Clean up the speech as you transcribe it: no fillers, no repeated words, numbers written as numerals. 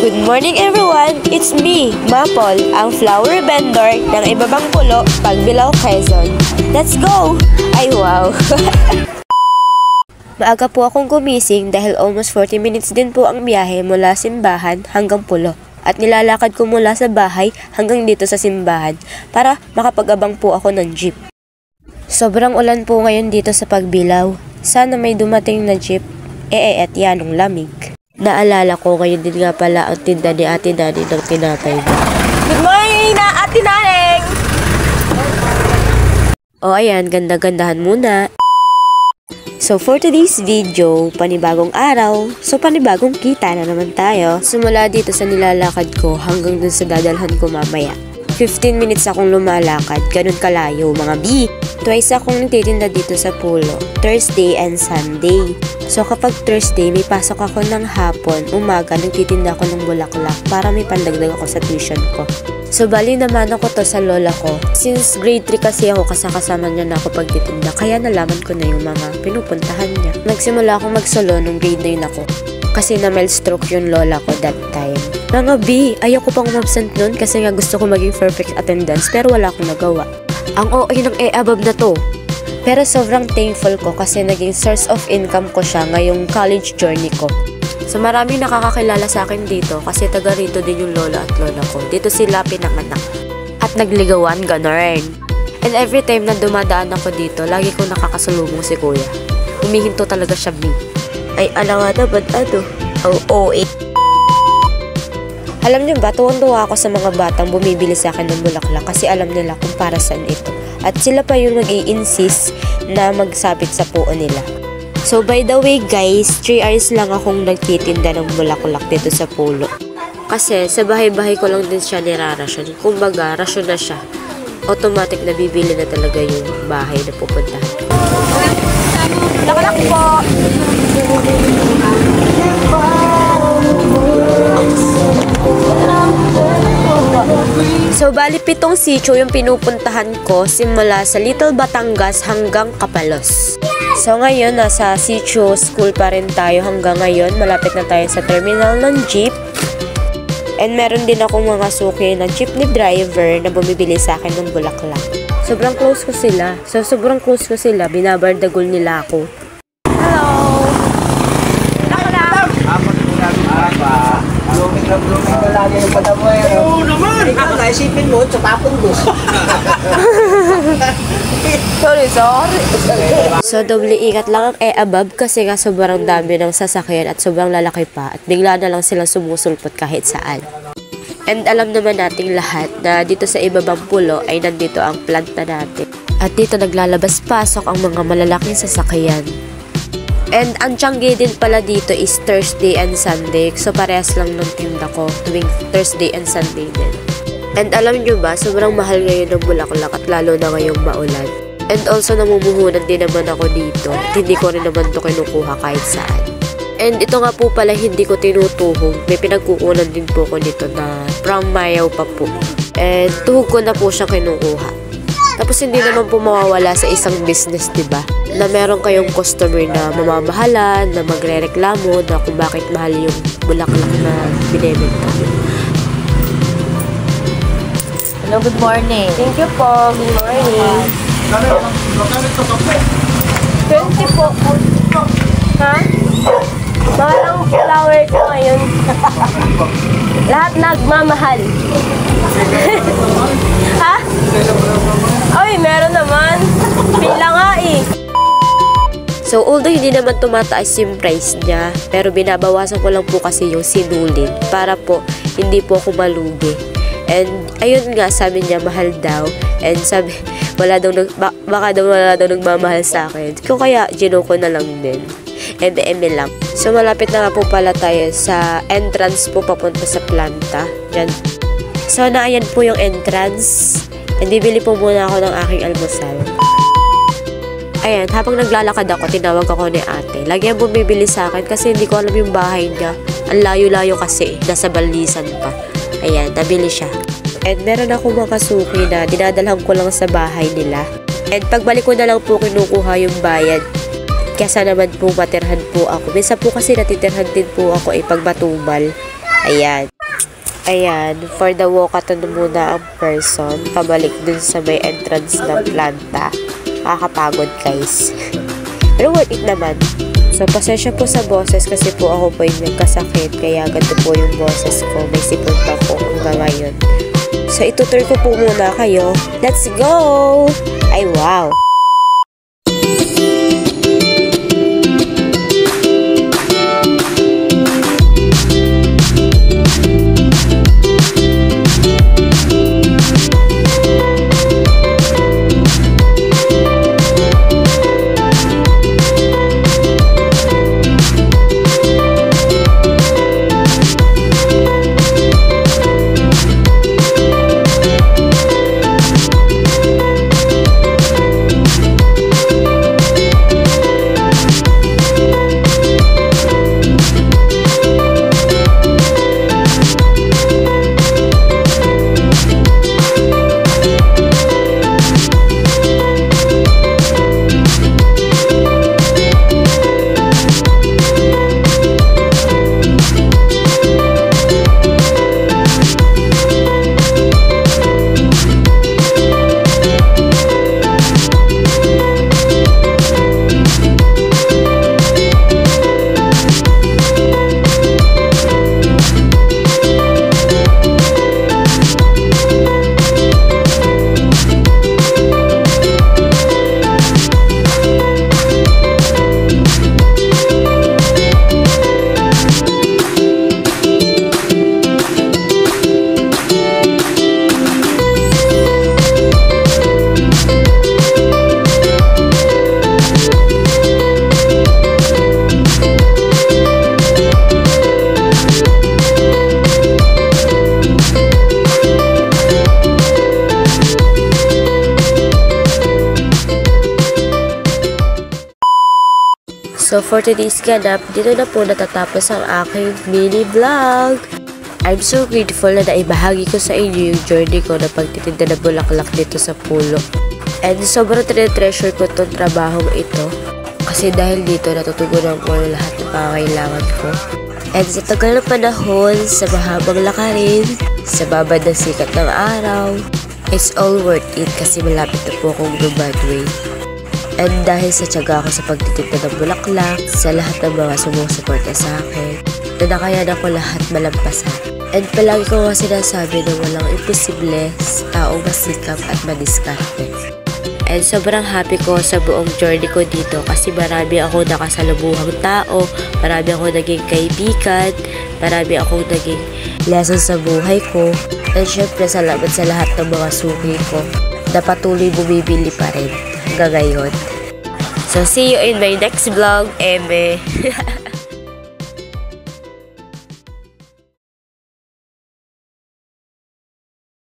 Good morning everyone! It's me, Mapol, ang flower vendor ng Ibabang Pulo, Pagbilao, Quezon. Let's go! Ay wow! Maaga po akong gumising dahil almost 40 minutes din po ang biyahe mula simbahan hanggang pulo. At nilalakad ko mula sa bahay hanggang dito sa simbahan para makapag-abang po ako ng jeep. Sobrang ulan po ngayon dito sa Pagbilao. Sana may dumating na jeep. At yanong lamig. Naalala ko ngayon din nga pala ang tinda ni Ate Nani ng tinapay niya. Good morning na Ate Naneng! O ayan, ganda-gandahan muna. So for today's video, panibagong araw. So panibagong kita na naman tayo. Simula dito sa nilalakad ko hanggang dun sa dadalhan ko mamaya. 15 minutes akong lumalakad, ganun kalayo mga B. Twice akong nagtitinda dito sa Pulo, Thursday and Sunday. So kapag Thursday, may pasok ako ng hapon, umaga nagtitinda ako ng bulaklak para may pandagdag ako sa tuition ko. So bali naman ako to sa lola ko. Since grade 3 kasi ako kasama niya na ako pagtitinda, kaya nalaman ko na yung mga pinupuntahan niya. Nagsimula akong magsolo nung grade 9 ako. Kasi na mild stroke yung lola ko that time. Mga B, ayoko pang umabsent nun kasi nga gusto ko maging perfect attendance pero wala akong nagawa. Ang OA ng above na to. Pero sobrang thankful ko kasi naging source of income ko siya ngayong college journey ko. So maraming nakakakilala sa akin dito kasi taga rito din yung lola at lola ko. Dito sila pinanganak. At nagligawan, ganun. And every time na dumadaan ako dito, lagi ko nakakasalubong si kuya. Humihinto talaga siya B. Ay, alangada, ba't ano? OA. Alam niyo ba, tuwan-tuwa ako sa mga batang bumibili sa akin ng bulaklak kasi alam nila kung para saan ito. At sila pa yung nag-i-insist na magsabit sa puo nila. So by the way guys, 3 hours lang akong nagtitinda ng bulaklak dito sa Pulo. Kasi sa bahay-bahay ko lang din siya nirarasyon. Kumbaga, rasyon na siya. Automatic na bibili na talaga yung bahay na pupuntahan ko. Bulaklak po! So, bali 7 sitio yung pinupuntahan ko simula sa Little Batangas hanggang Capalos. So, ngayon, nasa sitio school pa rin tayo hanggang ngayon. Malapit na tayo sa terminal ng jeep. And meron din akong mga suki na jeepney driver na bumibili sa akin ng bulaklak. Sobrang close ko sila. So, sobrang close ko sila. Binabardagol nila ako. Hello! Bulaklak! Blooming ka lagi yung patamoy. Oo naman! Hindi ka naisipin mo, tsapapon mo. Sorry. So, doble ingat lang ang above kasi nga sobrang dami ng sasakyan at sobrang lalaki pa at bigla na lang silang sumusulpot kahit saan. And alam naman nating lahat na dito sa Ibabang Pulo ay nandito ang planta natin. At dito naglalabas-pasok ang mga malalaking sasakyan. And ang tiyangge din pala dito is Thursday and Sunday. So parehas lang ng tinda ko tuwing Thursday and Sunday din. And alam nyo ba, sobrang mahal ngayon ng bulaklak at lalo na ngayong maulan. And also namumuhunan din naman ako dito. At hindi ko rin naman to kinukuha kahit saan. And ito nga po pala hindi ko tinutuhog. May pinagkukunan din po ko nito na from Mayaw pa po. And tuhog ko na po siya kinukuha. Tapos hindi naman po mawawala sa isang business, diba? Na meron kayong customer na mamamahalan, na magre-reklamo na kung bakit mahal yung bulaklak na binibenta. Hello, good morning. Thank you po. Good morning. 20 po. Ha? Mahal ang flower ko ngayon. Lahat nagmamahal. Ha? Ay, meron naman. Pila nga eh. So, although hindi naman tumataas yung price niya, pero binabawasan ko lang po kasi yung sinulin para po hindi po ako malugi. And ayun nga, sabi niya mahal daw. And sabi, baka daw wala daw nagmamahal sa akin. Kung kaya, gino ko na lang din. Eme lang. So, malapit na nga po pala tayo sa entrance po papunta sa planta. Diyan. So, naayan po yung entrance. And bibili po muna ako ng aking almusal. Ayan, habang naglalakad ako, tinawag ako ni ate. Lagi ang bumibili sa akin kasi hindi ko alam yung bahay niya. Ang layo-layo kasi, nasa Balisan pa. Ayan, nabili siya. And meron ako mga suki na dinadalhan ko lang sa bahay nila. And pagbalik ko na lang po kinukuha yung bayad. Kesa naman po matirhan po ako. Minsan po kasi natitirhan din po ako pag matubal. Ayan. Ayan, for the walkathon muna ang person, pabalik dun sa may entrance ng planta. Kakapagod guys. Pero worth it naman. So, pasensya po sa boses kasi po ako po yung nagkasakit, kaya ganito po yung boses ko. May sipon pa po hanggang ngayon. So, itutur ko po muna kayo. Let's go! Ay, wow! So, for today's ganap, dito na po natatapos ang aking mini vlog. I'm so grateful na naibahagi ko sa inyo yung journey ko na pagtitinda ng bulaklak dito sa pulo. And sobrang treasure ko itong trabahong ito. Kasi dahil dito natutugunan ko lahat ng pangangailangan ko. And sa tagal ng panahon, sa mahabang lakarin, sa babad ng sikat ng araw, it's all worth it kasi malapit na po akong graduate. And dahil sa tiyaga ko sa pagtitinda ng bulaklak, sa lahat ng mga sumusuporta sa akin, na nakayanan ko lahat malampasan. And palagi ko nga sinasabi na walang imposible sa taong masikap at madiskarte. And sobrang happy ko sa buong journey ko dito kasi marami ako nakasalubong tao, marami ako naging kaibigan, marami akong naging lesson sa buhay ko. And syempre salamat sa lahat ng mga suki ko na patuloy bumibili pa rin hanggang ngayon. So see you in my next vlog, Eme.